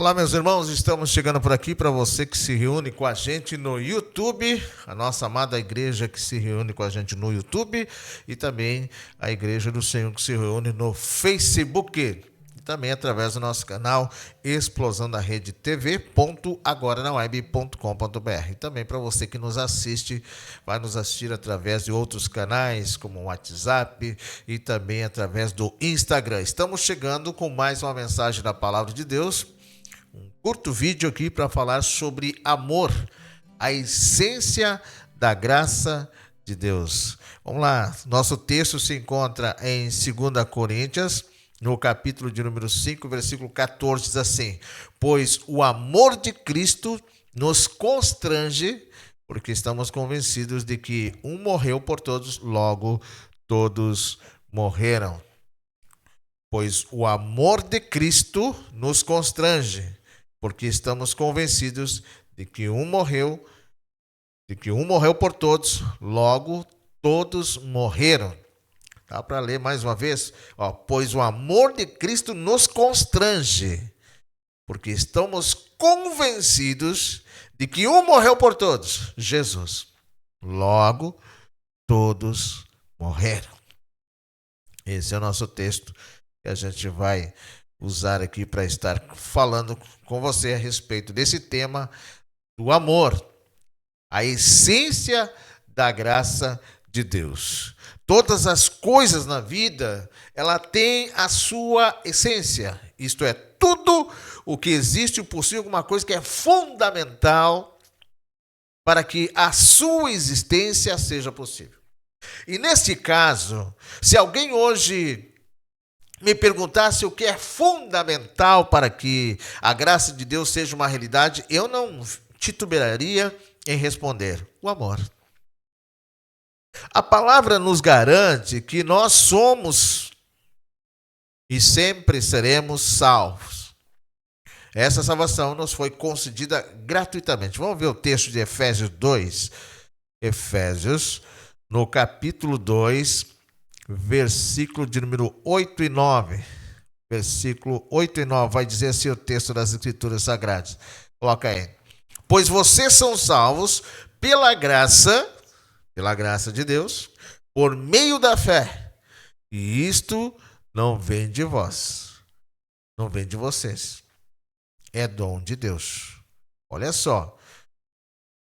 Olá, meus irmãos, estamos chegando por aqui para você que se reúne com a gente no YouTube, a nossa amada igreja que se reúne com a gente no YouTube e também a Igreja do Senhor que se reúne no Facebook e também através do nosso canal Explosão da Rede TV.agoranaweb.com.br. E também para você que nos assiste, vai nos assistir através de outros canais como o WhatsApp e também através do Instagram. Estamos chegando com mais uma mensagem da Palavra de Deus. Um curto vídeo aqui para falar sobre amor, a essência da graça de Deus. Vamos lá, nosso texto se encontra em 2 Coríntios, no capítulo de número 5, versículo 14, diz assim: pois o amor de Cristo nos constrange, porque estamos convencidos de que um morreu por todos, logo todos morreram. Pois o amor de Cristo nos constrange, porque estamos convencidos de que um morreu por todos, logo todos morreram. Dá para ler mais uma vez? Pois o amor de Cristo nos constrange, porque estamos convencidos de que um morreu por todos, Jesus. Logo todos morreram. Esse é o nosso texto que a gente vai usar aqui para estar falando com você a respeito desse tema do amor, a essência da graça de Deus. Todas as coisas na vida, ela tem a sua essência, isto é, tudo o que existe possui alguma coisa que é fundamental para que a sua existência seja possível. E neste caso, se alguém hoje me perguntasse o que é fundamental para que a graça de Deus seja uma realidade, eu não tituberaria em responder: o amor. A palavra nos garante que nós somos e sempre seremos salvos. Essa salvação nos foi concedida gratuitamente. Vamos ver o texto de Efésios 2. Efésios, no capítulo 2, versículo de número 8 e 9. Versículo 8 e 9 vai dizer assim o texto das Escrituras Sagradas. Coloca aí. Pois vocês são salvos pela graça de Deus, por meio da fé. E isto não vem de vós, não vem de vocês. É dom de Deus. Olha só.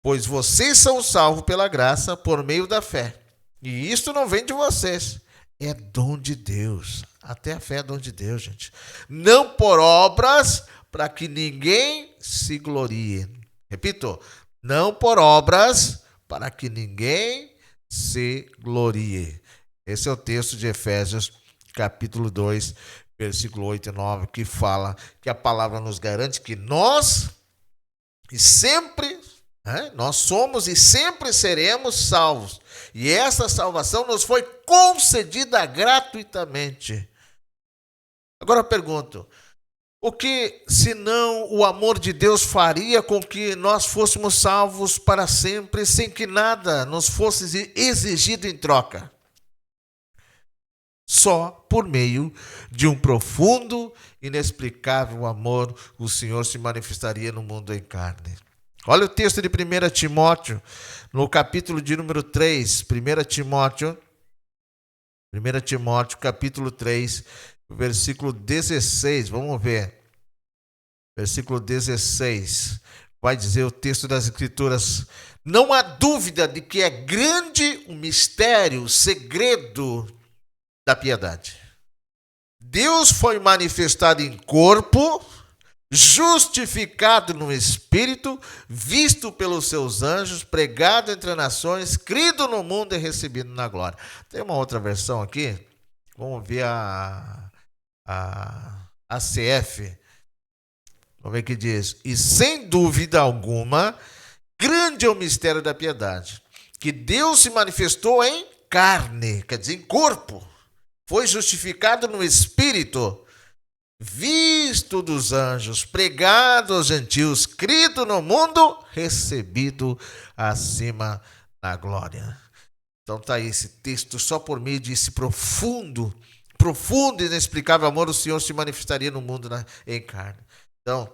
Pois vocês são salvos pela graça, por meio da fé. E isto não vem de vocês. É dom de Deus. Até a fé é dom de Deus, gente. Não por obras, para que ninguém se glorie. Repito, não por obras, para que ninguém se glorie. Esse é o texto de Efésios, capítulo 2, versículo 8 e 9, que fala que a palavra nos garante que nós somos e sempre seremos salvos. E essa salvação nos foi concedida gratuitamente. Agora eu pergunto, o que senão o amor de Deus faria com que nós fôssemos salvos para sempre, sem que nada nos fosse exigido em troca? Só por meio de um profundo, inexplicável amor, o Senhor se manifestaria no mundo em carne. Olha o texto de 1 Timóteo, no capítulo de número 3, 1 Timóteo, capítulo 3, versículo 16, vamos ver. Versículo 16, vai dizer o texto das Escrituras: não há dúvida de que é grande o mistério, o segredo da piedade. Deus foi manifestado em corpo, justificado no Espírito, visto pelos seus anjos, pregado entre nações, crido no mundo e recebido na glória. Tem uma outra versão aqui, vamos ver a CF, vamos ver o que diz. E sem dúvida alguma, grande é o mistério da piedade, que Deus se manifestou em carne, quer dizer, em corpo, foi justificado no Espírito, visto dos anjos, pregado aos gentios, crido no mundo, recebido acima na glória. Então está aí esse texto, só por meio desse profundo e inexplicável amor, o Senhor se manifestaria no mundo em carne. Então,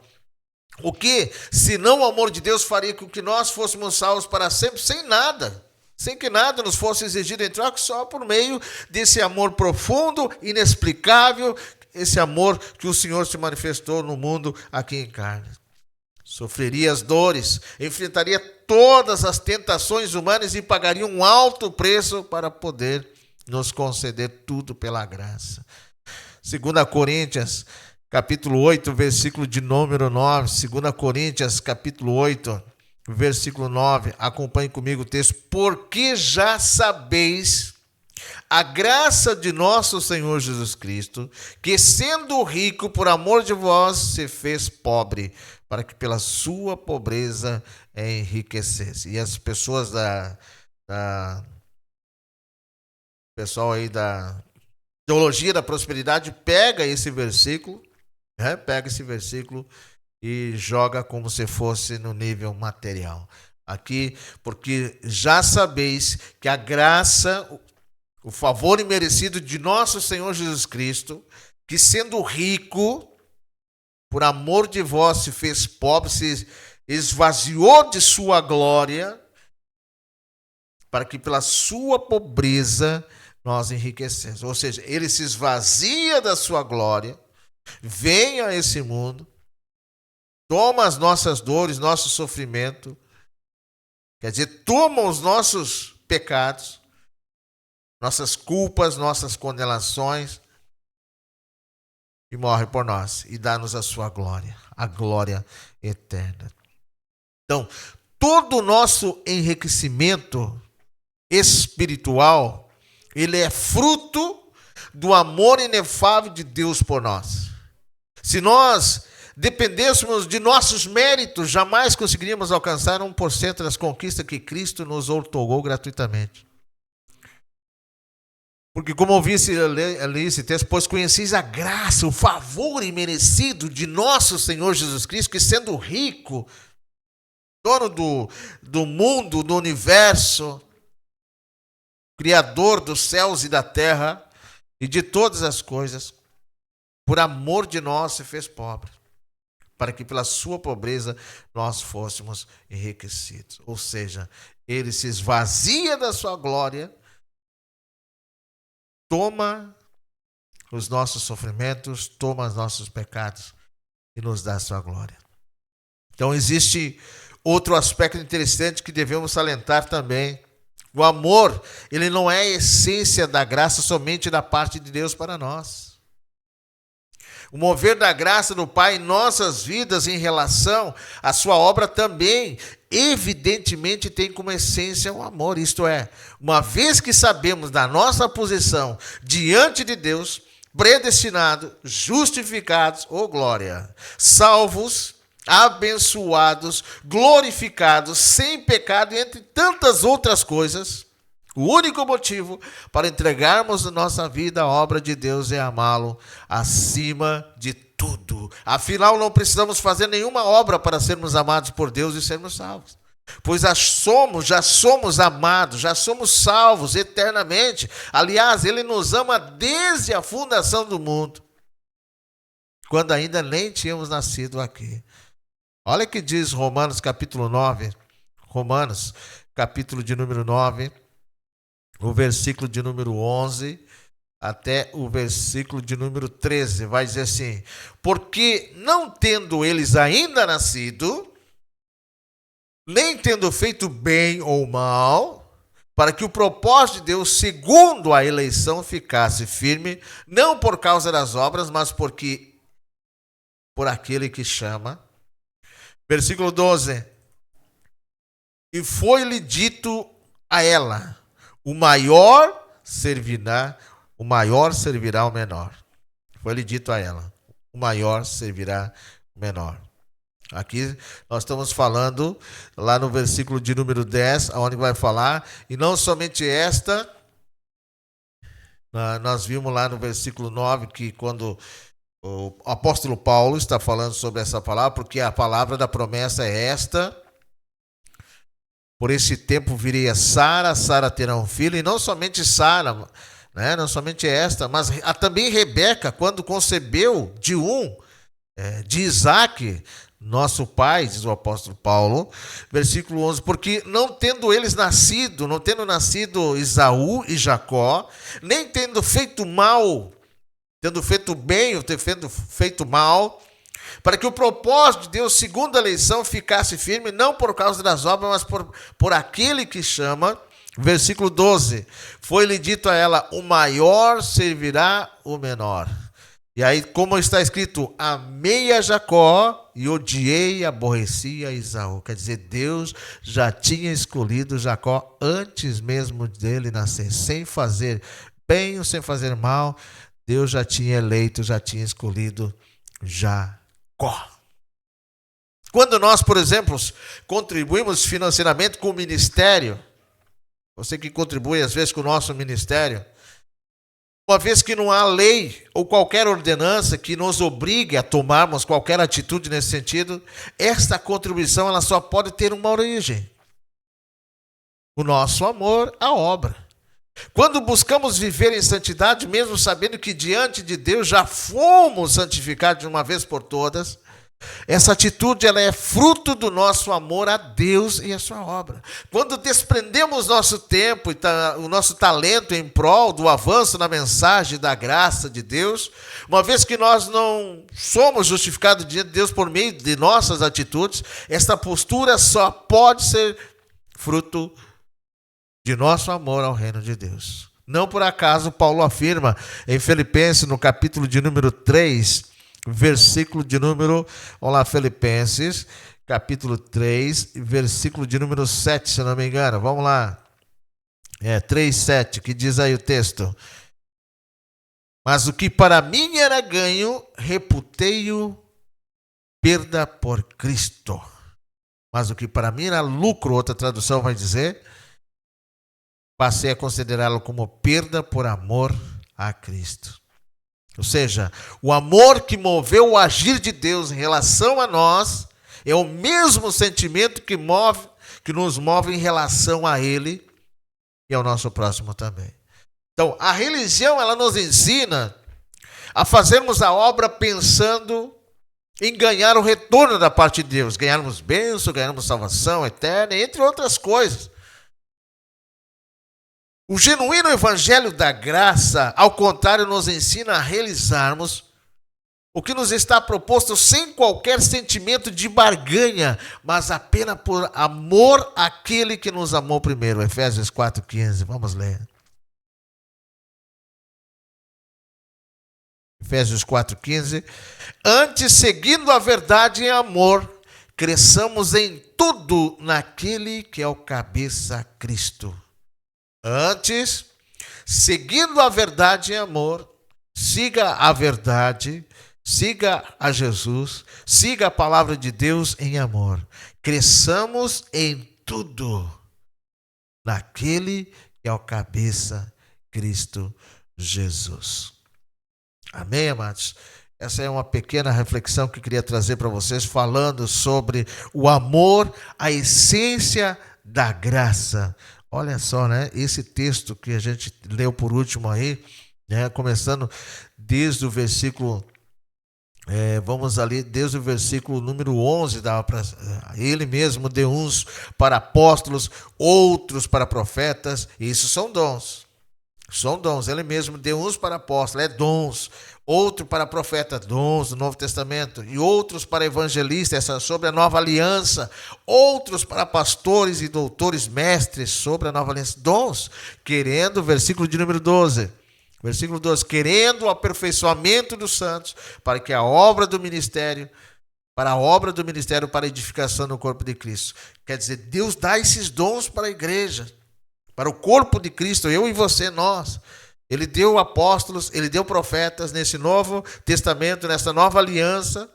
O que, se não o amor de Deus, faria com que nós fôssemos salvos para sempre, sem nada? Sem que nada nos fosse exigido em troca, só por meio desse amor profundo, inexplicável, esse amor que o Senhor se manifestou no mundo aqui em carne. Sofreria as dores, enfrentaria todas as tentações humanas e pagaria um alto preço para poder nos conceder tudo pela graça. 2 Coríntios, capítulo 8, versículo de número 9. 2 Coríntios, capítulo 8, versículo 9. Acompanhe comigo o texto. Porque já sabeis a graça de nosso Senhor Jesus Cristo, que sendo rico por amor de vós, se fez pobre, para que pela sua pobreza enriquecesse. E as pessoas pessoal aí da teologia da prosperidade pega esse versículo, e joga como se fosse no nível material. Aqui, porque já sabeis que a graça, o favor imerecido de nosso Senhor Jesus Cristo, que sendo rico, por amor de vós se fez pobre, se esvaziou de sua glória, para que pela sua pobreza nós enriquecemos. Ou seja, ele se esvazia da sua glória, vem a esse mundo, toma as nossas dores, nosso sofrimento, quer dizer, toma os nossos pecados, nossas culpas, nossas condenações, e morre por nós, e dá-nos a sua glória, a glória eterna. Então, todo o nosso enriquecimento espiritual, ele é fruto do amor inefável de Deus por nós. Se nós dependêssemos de nossos méritos, jamais conseguiríamos alcançar 1% das conquistas que Cristo nos outorgou gratuitamente. Porque como eu li esse texto, pois conheceis a graça, o favor imerecido de nosso Senhor Jesus Cristo, que sendo rico, dono do mundo, do universo, Criador dos céus e da terra e de todas as coisas, por amor de nós se fez pobre, para que pela sua pobreza nós fôssemos enriquecidos. Ou seja, ele se esvazia da sua glória, toma os nossos sofrimentos, toma os nossos pecados e nos dá a sua glória. Então existe outro aspecto interessante que devemos salientar também. O amor, ele não é a essência da graça somente da parte de Deus para nós. O mover da graça do Pai em nossas vidas em relação à sua obra também, evidentemente, tem como essência o amor. Isto é, uma vez que sabemos da nossa posição diante de Deus, predestinados, justificados, glória, salvos, abençoados, glorificados, sem pecado, entre tantas outras coisas, o único motivo para entregarmos a nossa vida à obra de Deus é amá-lo acima de tudo. Afinal, não precisamos fazer nenhuma obra para sermos amados por Deus e sermos salvos. Pois já somos amados, já somos salvos eternamente. Aliás, ele nos ama desde a fundação do mundo, quando ainda nem tínhamos nascido aqui. Olha o que diz Romanos capítulo 9, Romanos capítulo de número 9, o versículo de número 11 até o versículo de número 13, vai dizer assim: porque não tendo eles ainda nascido, nem tendo feito bem ou mal, para que o propósito de Deus, segundo a eleição, ficasse firme, não por causa das obras, mas por aquele que chama. Versículo 12: e foi-lhe dito a ela, o maior servirá ao menor. Foi-lhe dito a ela, o maior servirá ao menor. Aqui nós estamos falando, lá no versículo de número 10, onde vai falar, e não somente esta, nós vimos lá no versículo 9, que quando o apóstolo Paulo está falando sobre essa palavra, porque a palavra da promessa é esta: por esse tempo viria Sara terá um filho, e não somente Sara, né? Não somente esta, mas também Rebeca, quando concebeu de um, de Isaac, nosso pai, diz o apóstolo Paulo, versículo 11, porque não tendo nascido Esaú e Jacó, nem tendo feito mal, tendo feito bem ou tendo feito mal, para que o propósito de Deus, segundo a eleição, ficasse firme, não por causa das obras, mas por aquele que chama. Versículo 12, foi-lhe dito a ela, o maior servirá o menor. E aí, como está escrito, amei a Jacó e odiei, aborreci a Esaú. Quer dizer, Deus já tinha escolhido Jacó antes mesmo dele nascer, sem fazer bem ou sem fazer mal. Deus já tinha eleito, já tinha escolhido Jacó. Quando nós, por exemplo, contribuímos financeiramente com o ministério, você que contribui às vezes com o nosso ministério, uma vez que não há lei ou qualquer ordenança que nos obrigue a tomarmos qualquer atitude nesse sentido, esta contribuição ela só pode ter uma origem: o nosso amor à obra. Quando buscamos viver em santidade, mesmo sabendo que diante de Deus já fomos santificados de uma vez por todas, essa atitude ela é fruto do nosso amor a Deus e a sua obra. Quando desprendemos nosso tempo e o nosso talento em prol do avanço na mensagem da graça de Deus, uma vez que nós não somos justificados diante de Deus por meio de nossas atitudes, essa postura só pode ser fruto de nosso amor ao reino de Deus. Não por acaso Paulo afirma em Filipenses, no capítulo de número 3, versículo de número, vamos lá, Filipenses, capítulo 3, versículo de número 7, se não me engano, vamos lá, 3, 7, que diz aí o texto: mas o que para mim era ganho, reputei-o perda por Cristo. Mas o que para mim era lucro, outra tradução vai dizer, passei a considerá-lo como perda por amor a Cristo. Ou seja, o amor que moveu o agir de Deus em relação a nós é o mesmo sentimento que nos move em relação a Ele e ao nosso próximo também. Então, a religião ela nos ensina a fazermos a obra pensando em ganhar o retorno da parte de Deus, ganharmos bênção, ganharmos salvação eterna, entre outras coisas. O genuíno evangelho da graça, ao contrário, nos ensina a realizarmos o que nos está proposto sem qualquer sentimento de barganha, mas apenas por amor àquele que nos amou primeiro. Efésios 4,15. Vamos ler. Efésios 4,15. Antes, seguindo a verdade em amor, cresçamos em tudo naquele que é o cabeça, Cristo. Antes, seguindo a verdade em amor, siga a verdade, siga a Jesus, siga a palavra de Deus em amor. Cresçamos em tudo naquele que é o cabeça, Cristo Jesus. Amém, amados? Essa é uma pequena reflexão que eu queria trazer para vocês, falando sobre o amor, a essência da graça. Olha só, né? Esse texto que a gente leu por último aí, né? Começando desde o versículo, vamos ali, desde o versículo número 11, ele mesmo deu uns para apóstolos, outros para profetas, e isso são dons. São dons, ele mesmo deu uns para apóstolos, dons, outro para profeta, dons do Novo Testamento, e outros para evangelistas, essa sobre a nova aliança, outros para pastores e doutores, mestres sobre a nova aliança, dons, querendo, versículo de número 12, querendo o aperfeiçoamento dos santos, para que a obra do ministério, para a edificação no corpo de Cristo. Quer dizer, Deus dá esses dons para a igreja, para o corpo de Cristo, eu e você, nós. Ele deu apóstolos, ele deu profetas nesse Novo Testamento, nessa nova aliança,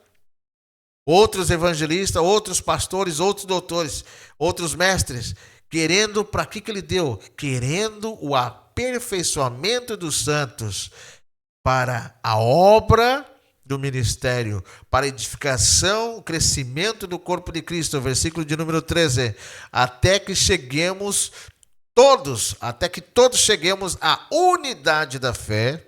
outros evangelistas, outros pastores, outros doutores, outros mestres, querendo, para que ele deu? Querendo o aperfeiçoamento dos santos para a obra do ministério, para a edificação, o crescimento do corpo de Cristo, versículo de número 13, até que todos cheguemos à unidade da fé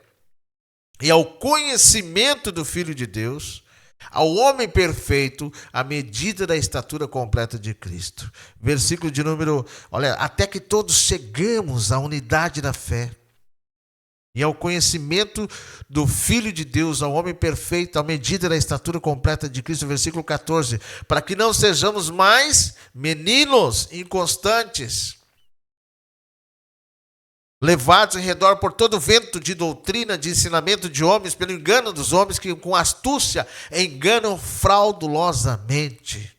e ao conhecimento do Filho de Deus, Ao homem perfeito, à medida da estatura completa de Cristo. Versículo de número, olha, até que todos chegamos à unidade da fé e ao conhecimento do Filho de Deus, ao homem perfeito, à medida da estatura completa de Cristo. Versículo 14, para que não sejamos mais meninos inconstantes, levados em redor por todo vento de doutrina, de ensinamento de homens, pelo engano dos homens que com astúcia enganam fraudulosamente.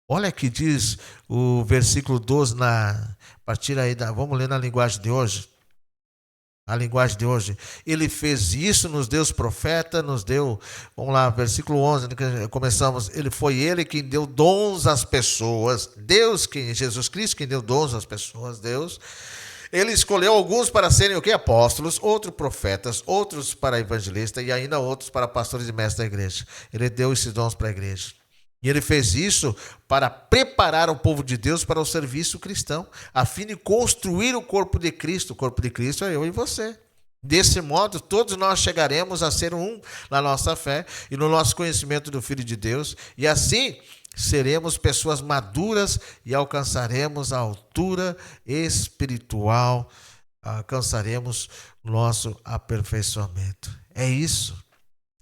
Olha que diz o versículo 12, a partir aí, vamos ler na linguagem de hoje. A linguagem de hoje. Ele fez isso, nos deu os profetas, nos deu, vamos lá, versículo 11, começamos, foi ele quem deu dons às pessoas, Jesus Cristo quem deu dons às pessoas, Deus. Ele escolheu alguns para serem o quê? Apóstolos, outros profetas, outros para evangelistas e ainda outros para pastores e mestres da igreja. Ele deu esses dons para a igreja. E ele fez isso para preparar o povo de Deus para o serviço cristão, a fim de construir o corpo de Cristo. O corpo de Cristo é eu e você. Desse modo, todos nós chegaremos a ser um na nossa fé e no nosso conhecimento do Filho de Deus. E assim, seremos pessoas maduras e alcançaremos a altura espiritual, alcançaremos nosso aperfeiçoamento. É isso.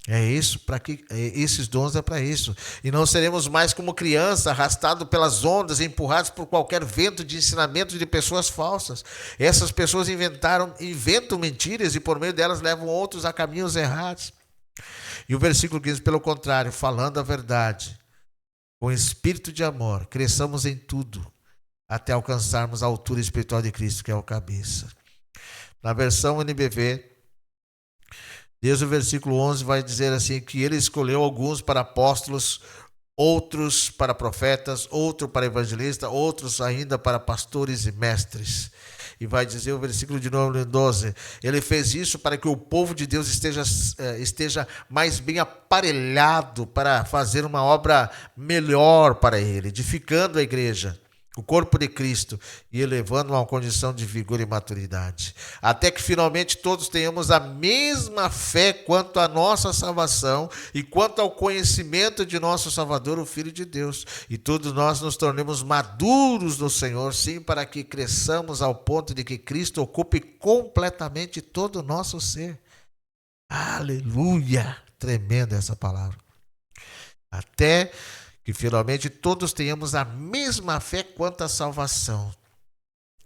É isso, para que esses dons é para isso. E não seremos mais como criança, arrastados pelas ondas, empurrados por qualquer vento de ensinamento de pessoas falsas. Essas pessoas inventam mentiras e por meio delas levam outros a caminhos errados. E o versículo 15, pelo contrário, falando a verdade, com espírito de amor, cresçamos em tudo, até alcançarmos a altura espiritual de Cristo, que é o cabeça. Na versão NBV, desde o versículo 11 vai dizer assim, que ele escolheu alguns para apóstolos, outros para profetas, outros para evangelistas, outros ainda para pastores e mestres. E vai dizer o versículo de número 12, ele fez isso para que o povo de Deus esteja mais bem aparelhado para fazer uma obra melhor para ele, edificando a igreja, o corpo de Cristo, e elevando a uma condição de vigor e maturidade. Até que finalmente todos tenhamos a mesma fé quanto à nossa salvação e quanto ao conhecimento de nosso Salvador, o Filho de Deus. E todos nós nos tornemos maduros no Senhor, sim, para que cresçamos ao ponto de que Cristo ocupe completamente todo o nosso ser. Aleluia! Tremenda essa palavra. Até que finalmente todos tenhamos a mesma fé quanto à salvação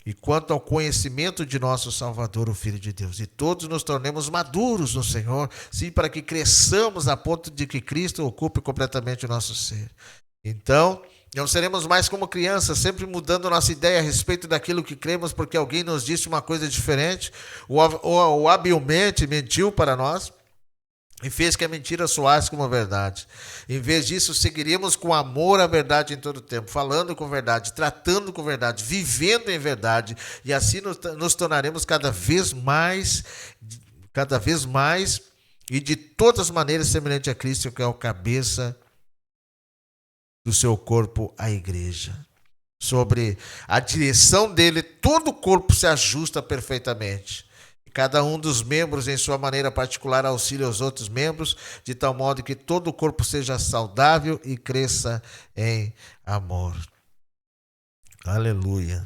e quanto ao conhecimento de nosso Salvador, o Filho de Deus. E todos nos tornemos maduros no Senhor, sim, para que cresçamos a ponto de que Cristo ocupe completamente o nosso ser. Então, não seremos mais como crianças, sempre mudando nossa ideia a respeito daquilo que cremos, porque alguém nos disse uma coisa diferente, ou habilmente mentiu para nós, e fez que a mentira soasse como a verdade. Em vez disso, seguiríamos com amor a verdade em todo o tempo, falando com verdade, tratando com verdade, vivendo em verdade, e assim nos tornaremos cada vez mais, e de todas as maneiras semelhante a Cristo, que é o cabeça do seu corpo, a igreja. Sobre a direção dele, todo o corpo se ajusta perfeitamente. Cada um dos membros, em sua maneira particular, auxilia aos outros membros, de tal modo que todo o corpo seja saudável e cresça em amor. Aleluia.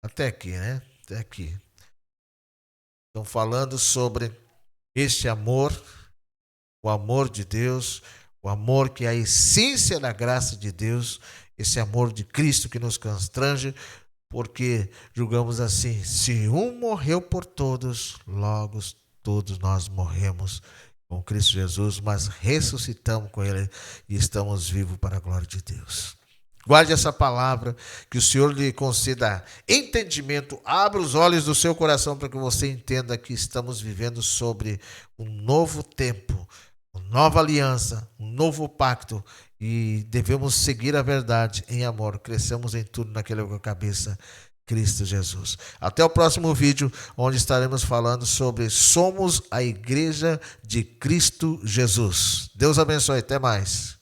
Até aqui, né? Até aqui. Estão falando sobre este amor, o amor de Deus, o amor que é a essência da graça de Deus, esse amor de Cristo que nos constrange, porque julgamos assim, se um morreu por todos, logo todos nós morremos com Cristo Jesus, mas ressuscitamos com Ele e estamos vivos para a glória de Deus. Guarde essa palavra, que o Senhor lhe conceda entendimento, abra os olhos do seu coração para que você entenda que estamos vivendo sobre um novo tempo, uma nova aliança, um novo pacto, e devemos seguir a verdade em amor. Cresçamos em tudo naquele que é a cabeça, Cristo Jesus. Até o próximo vídeo, onde estaremos falando sobre somos a igreja de Cristo Jesus. Deus abençoe, até mais.